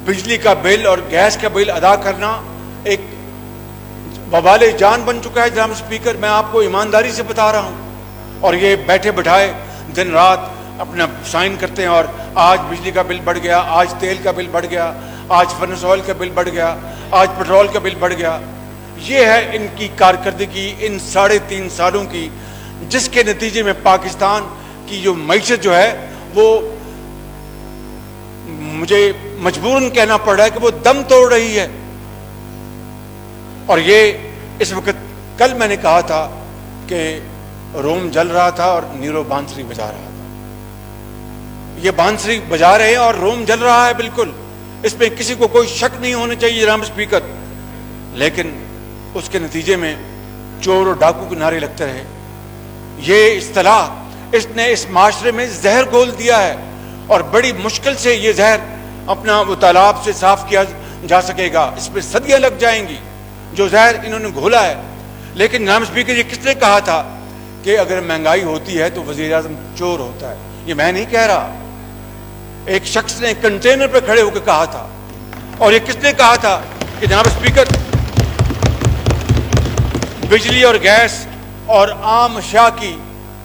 बिजली का बिल और गैस का बिल अदा करना एक वबाले जान बन चुका है। जनाब स्पीकर, मैं आपको ईमानदारी से बता रहा हूँ। और ये बैठे बैठाए दिन रात अपना साइन करते हैं और आज बिजली का बिल बढ़ गया, आज तेल का बिल बढ़ गया, आज फर्नेस ऑयल का बिल बढ़ गया, आज पेट्रोल का बिल बढ़ गया। ये है इनकी कारकर्दगी इन 3.5 सालों की, जिसके नतीजे में पाकिस्तान की जो मईशत जो है वो मुझे मजबूरन कहना पड़ रहा है कि वो दम तोड़ रही है। और ये इस वक्त, कल मैंने कहा था कि रोम जल रहा था और नीरो बांसुरी बजा रहा था। ये बांसुरी बजा रहे हैं और रोम जल रहा है, बिल्कुल, इसमें किसी को कोई शक नहीं होना चाहिए जनाब स्पीकर। लेकिन उसके नतीजे में चोर और डाकू के नारे लगते रहे। ये इस्तिलाह इसने इस माशरे में जहर घोल दिया है और बड़ी मुश्किल से ये जहर अपना वो तालाब से साफ किया जा सकेगा। इस पर सदियां लग जाएंगी जो जहर इन्होंने घोला है। लेकिन जनाब स्पीकर, ये किसने कहा था कि अगर महंगाई होती है तो वजीर आज़म चोर होता है? ये मैं नहीं कह रहा, एक शख्स ने कंटेनर पर खड़े होकर कहा था। और ये किसने कहा था कि जनाब स्पीकर, बिजली और गैस और आम अशिया की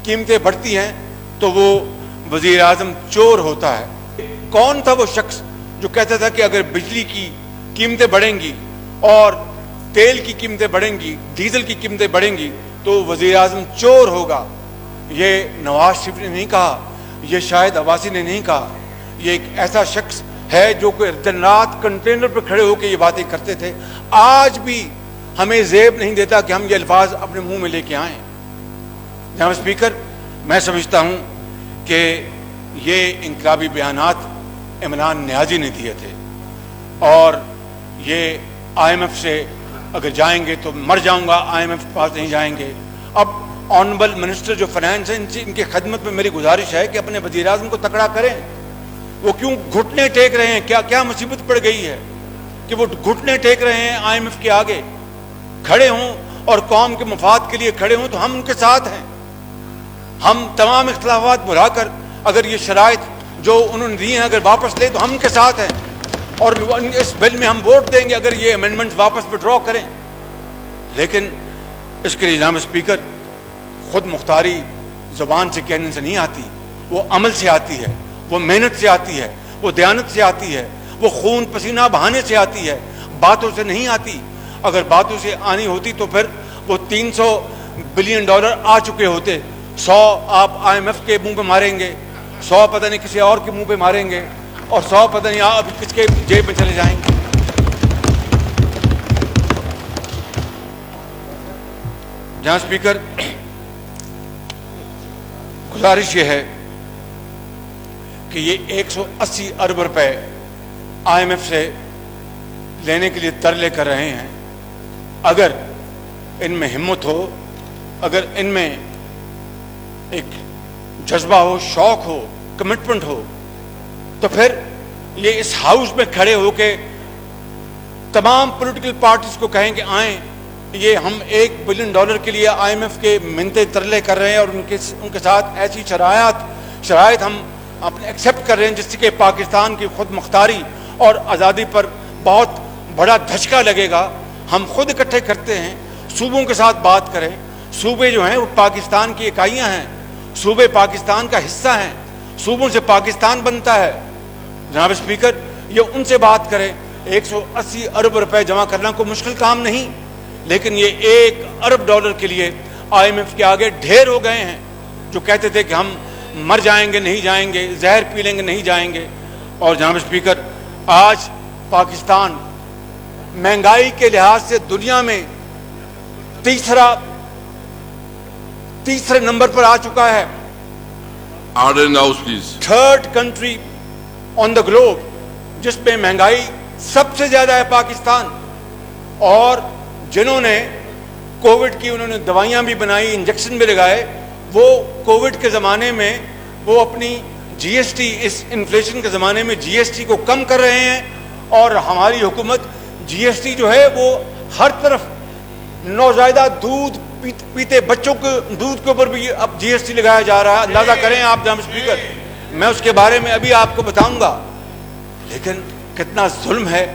कीमतें बढ़ती हैं तो वो वजीर आज़म चोर होता है। कौन था वो शख्स जो कहता था कि अगर बिजली की कीमतें बढ़ेंगी और तेल की कीमतें बढ़ेंगी, डीजल की कीमतें बढ़ेंगी तो वजीर आज़म चोर होगा? ये नवाज शरीफ ने नहीं कहा, ये शाहिद अब्बासी ने नहीं कहा, ये एक ऐसा शख्स है जो कि दिन रात कंटेनर पर खड़े होकर ये बातें करते थे। आज भी हमें ज़ेब नहीं देता कि हम ये अल्फाज अपने मुंह में लेके आए। जनाब स्पीकर, मैं समझता हूँ कि ये इनकलाबी बयानात इमरान नियाज़ी ने दिए थे और ये IMF से अगर जाएंगे तो मर जाऊंगा, IMF के पास नहीं जाएंगे। अब ऑनरेबल मिनिस्टर जो फाइनेंस है, इनकी खदमत में मेरी गुजारिश है कि अपने वज़ीर आज़म को तकड़ा करें। वो क्यों घुटने टेक रहे हैं? क्या क्या मुसीबत पड़ गई है कि वो घुटने टेक रहे हैं IMF के आगे? खड़े हों और कौम के मफाद के लिए खड़े हों तो हम उनके साथ हैं। हम तमाम इख्तिलाफात भुलाकर अगर ये शराइत जो उन्होंने दी हैं अगर वापस ले तो हम उनके साथ हैं और इस बिल में हम वोट देंगे अगर ये अमेंडमेंट वापस विड्रॉ करें। लेकिन इसके लिए जनाब स्पीकर, खुद मुख्तारी ज़ुबान से कहने से नहीं आती, वो अमल से आती है, वो मेहनत से आती है, वो दयानत से आती है, वो खून पसीना बहाने से आती है, बातों से नहीं आती। अगर बातों से आनी होती तो फिर वो $300 बिलियन आ चुके होते। 100 आप IMF के मुंह पे मारेंगे, 100 पता नहीं किसी और के मुंह पे मारेंगे और 100 पता नहीं आप किसके जेब में चले जाएंगे। जहां स्पीकर, गुजारिश ये है कि ये 180 अरब रुपए IMF से लेने के लिए तरले कर रहे हैं। अगर इनमें हिम्मत हो, अगर इनमें एक जज्बा हो, शौक हो, कमिटमेंट हो, तो फिर ये इस हाउस में खड़े होके तमाम पॉलिटिकल पार्टीज को कहेंगे आए, ये हम $1 बिलियन के लिए IMF के मिन्नते तरले कर रहे हैं और उनके साथ ऐसी शराइत हम अपने एक्सेप्ट कर रहे हैं जिससे कि पाकिस्तान की खुद मुख्तारी और आज़ादी पर बहुत बड़ा धचका लगेगा। हम खुद इकट्ठे करते हैं, सूबों के साथ बात करें। सूबे जो हैं वो पाकिस्तान की इकाइयां हैं, सूबे पाकिस्तान का हिस्सा हैं, सूबों से पाकिस्तान बनता है। जनाब स्पीकर, ये उनसे बात करें। 180 अरब रुपए जमा करना कोई मुश्किल काम नहीं, लेकिन ये $1 अरब के लिए IMF के आगे ढेर हो गए हैं जो कहते थे कि हम मर जाएंगे नहीं जाएंगे, जहर पी लेंगे नहीं जाएंगे। और जनाब स्पीकर, आज पाकिस्तान महंगाई के लिहाज से दुनिया में तीसरे नंबर पर आ चुका है। Third country on the globe जिसमें महंगाई सबसे ज्यादा है पाकिस्तान। और जिन्होंने कोविड की उन्होंने दवाइयां भी बनाई, इंजेक्शन भी लगाए, वो कोविड के ज़माने में वो अपनी GST, इस इन्फ्लेशन के ज़माने में GST को कम कर रहे हैं। और हमारी हुकूमत GST जो है वो हर तरफ, नौज़ायदा दूध पीते बच्चों के दूध के ऊपर भी अब GST लगाया जा रहा है। अंदाज़ा करें आप जनाब स्पीकर, मैं उसके बारे में अभी आपको बताऊंगा। लेकिन کتنا ظلم ہے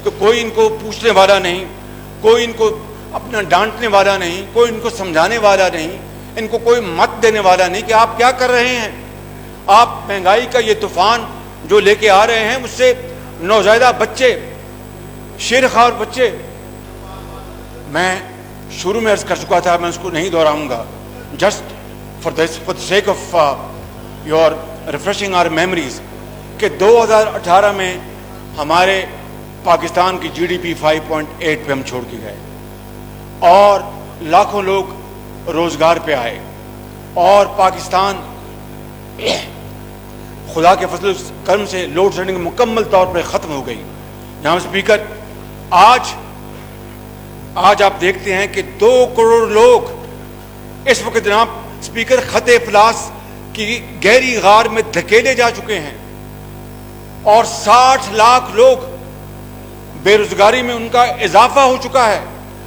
کہ کوئی ان کو پوچھنے والا نہیں, کوئی ان کو اپنا ڈانٹنے والا نہیں, کوئی ان کو سمجھانے والا نہیں, ان کو کوئی مت دینے والا نہیں کہ آپ کیا کر رہے ہیں. آپ مہنگائی کا یہ طوفان جو لے کے آ رہے ہیں, مجھ سے نوزائیدہ بچے, شیرخوار بچے, میں شروع میں عرض کر چکا تھا, میں اس کو نہیں دہراؤں گا, just for the sake of your refreshing our memories, کہ 2018 میں ہمارے پاکستان کی جی ڈی پی 5.8 پہ ہم چھوڑ کے گئے, اور لاکھوں لوگ روزگار پہ آئے, اور پاکستان خدا کے فضل کرم سے لوڈ شیڈنگ مکمل طور پر ختم ہو گئی. جناب اسپیکر, آج آپ دیکھتے ہیں کہ 2 کروڑ لوگ اس وقت جناب اسپیکر خط افلاس کی گہری غار میں دھکیلے جا چکے ہیں, اور 60 لاکھ لوگ بے روزگاری میں ان کا اضافہ ہو چکا ہے.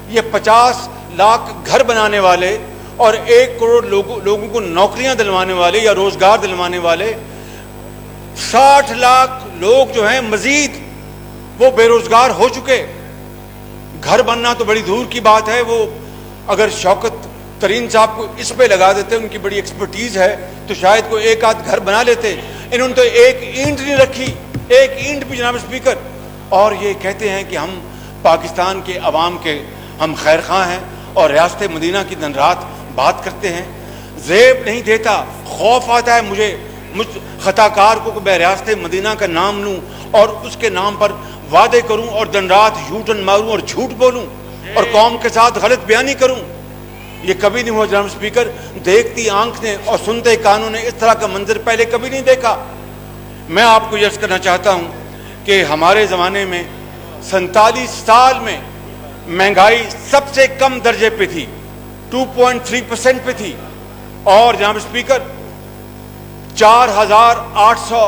یہ 50 لاکھ گھر بنانے والے اور 1 کروڑ لوگوں کو نوکریاں دلوانے والے یا روزگار دلوانے والے 60 لاکھ لوگ جو ہیں مزید وہ بے روزگار ہو چکے. گھر بننا تو بڑی دور کی بات ہے, وہ اگر شوکت ترین صاحب کو اس پہ لگا دیتے, ان کی بڑی ایکسپرٹیز ہے, تو شاید کوئی ایک آدھ گھر بنا لیتے. انہوں نے تو ایک اینٹ نہیں رکھی, ایک اینٹ بھی جناب اسپیکر, اور یہ کہتے ہیں کہ ہم پاکستان کے عوام کے ہم خیر خواہ ہیں اور ریاست مدینہ کی دن رات بات کرتے ہیں. زیب نہیں دیتا, خوف آتا ہے مجھ خطا کار کو کہ میں ریاست مدینہ کا نام لوں اور اس کے نام پر وعدے کروں اور دن رات یوٹن ماروں اور جھوٹ بولوں اور قوم کے ساتھ غلط بیانی کروں. یہ کبھی نہیں ہوا جناب اسپیکر. دیکھتی آنکھ نے اور سنتے کانوں نے اس طرح کا منظر پہلے کبھی نہیں دیکھا. میں آپ کو یہ عرض کرنا چاہتا ہوں کہ ہمارے زمانے میں 47 سال میں مہنگائی سب سے کم درجے پہ تھی, 2.3% پہ تھی, اور جناب اسپیکر 4,800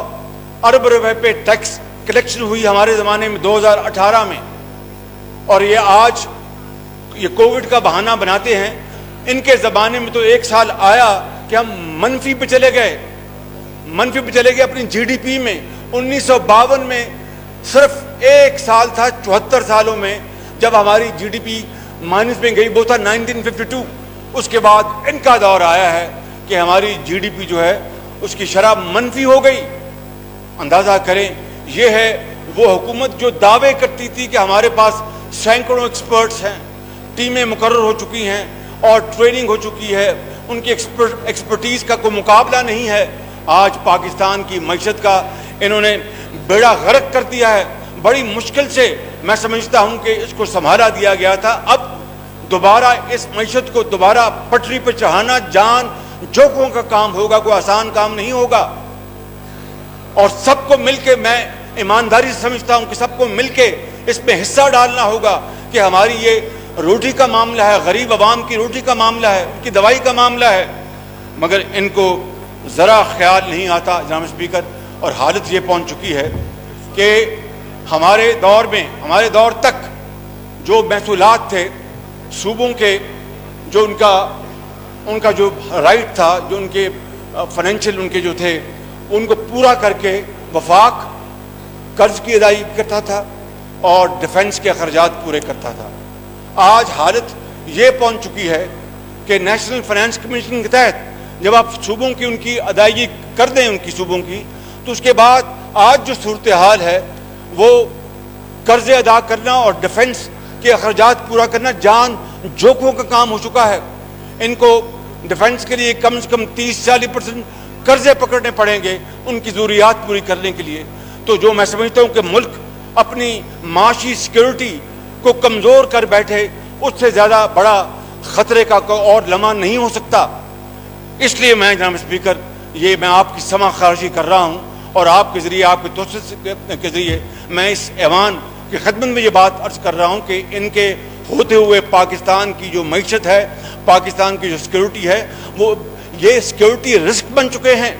ارب روپے پہ ٹیکس کلیکشن ہوئی ہمارے زمانے میں 2018 میں. اور یہ آج یہ کووڈ کا بہانہ بناتے ہیں. ان کے زمانے میں تو 1 سال آیا کہ ہم منفی پہ چلے گئے, اپنی جی ڈی پی میں. 1952 میں صرف 1 سال تھا 74 سالوں میں جب ہماری جی ڈی پی مائنس میں گئی, وہ تھا 1952. اس کے بعد ان کا دور آیا ہے کہ ہماری جی ڈی پی جو ہے اس کی شرح منفی ہو گئی. اندازہ کریں, یہ ہے وہ حکومت جو دعوے کرتی تھی کہ ہمارے پاس سینکڑوں ایکسپرٹس ہیں, ٹیمیں مقرر ہو چکی ہیں اور ٹریننگ ہو چکی ہے, ان کی ایکسپرٹیز کا کوئی مقابلہ نہیں ہے. آج پاکستان کی معیشت کا انہوں نے بیڑا غرق کر دیا ہے. بڑی مشکل سے میں سمجھتا ہوں کہ اس کو سنبھالا دیا گیا تھا. اب دوبارہ اس معیشت کو دوبارہ پٹری پہ چڑھانا جان جوکوں کا کام ہوگا, کوئی آسان کام نہیں ہوگا. اور سب کو مل کے, میں ایمانداری سے سمجھتا ہوں کہ سب کو مل کے اس میں حصہ ڈالنا ہوگا کہ ہماری یہ روٹی کا معاملہ ہے, غریب عوام کی روٹی کا معاملہ ہے, ان کی دوائی کا معاملہ ہے. مگر ان کو ذرا خیال نہیں آتا جناب اسپیکر. اور حالت یہ پہنچ چکی ہے کہ ہمارے دور تک جو محصولات تھے صوبوں کے, جو ان کا جو رائٹ تھا, جو ان کے فائنینشیل ان کے جو تھے, ان کو پورا کر کے وفاق قرض کی ادائیگی کرتا تھا اور ڈیفنس کے اخراجات پورے کرتا تھا. آج حالت یہ پہنچ چکی ہے کہ نیشنل فائنانس کمیشن کے تحت جب آپ صوبوں کی ان کی ادائیگی کر دیں ان کی صوبوں کی, تو اس کے بعد آج جو صورتحال ہے وہ قرضے ادا کرنا اور ڈیفنس کے اخراجات پورا کرنا جان جوکوں کا کام ہو چکا ہے. ان کو ڈیفنس کے لیے کم سے کم 30-40% قرضے پکڑنے پڑیں گے ان کی ضروریات پوری کرنے کے لیے. تو جو میں سمجھتا ہوں کہ ملک اپنی معاشی سیکیورٹی کو کمزور کر بیٹھے, اس سے زیادہ بڑا خطرے کا کوئی اور لمحہ نہیں ہو سکتا. اس لیے میں جناب اسپیکر یہ میں آپ کی سماع خواہشی کر رہا ہوں اور آپ کے ذریعے, آپ کے توسط کے ذریعے میں اس ایوان کی خدمت میں یہ بات عرض کر رہا ہوں کہ ان کے ہوتے ہوئے پاکستان کی جو معیشت ہے, پاکستان کی جو سیکیورٹی ہے, وہ یہ سیکیورٹی رسک بن چکے ہیں.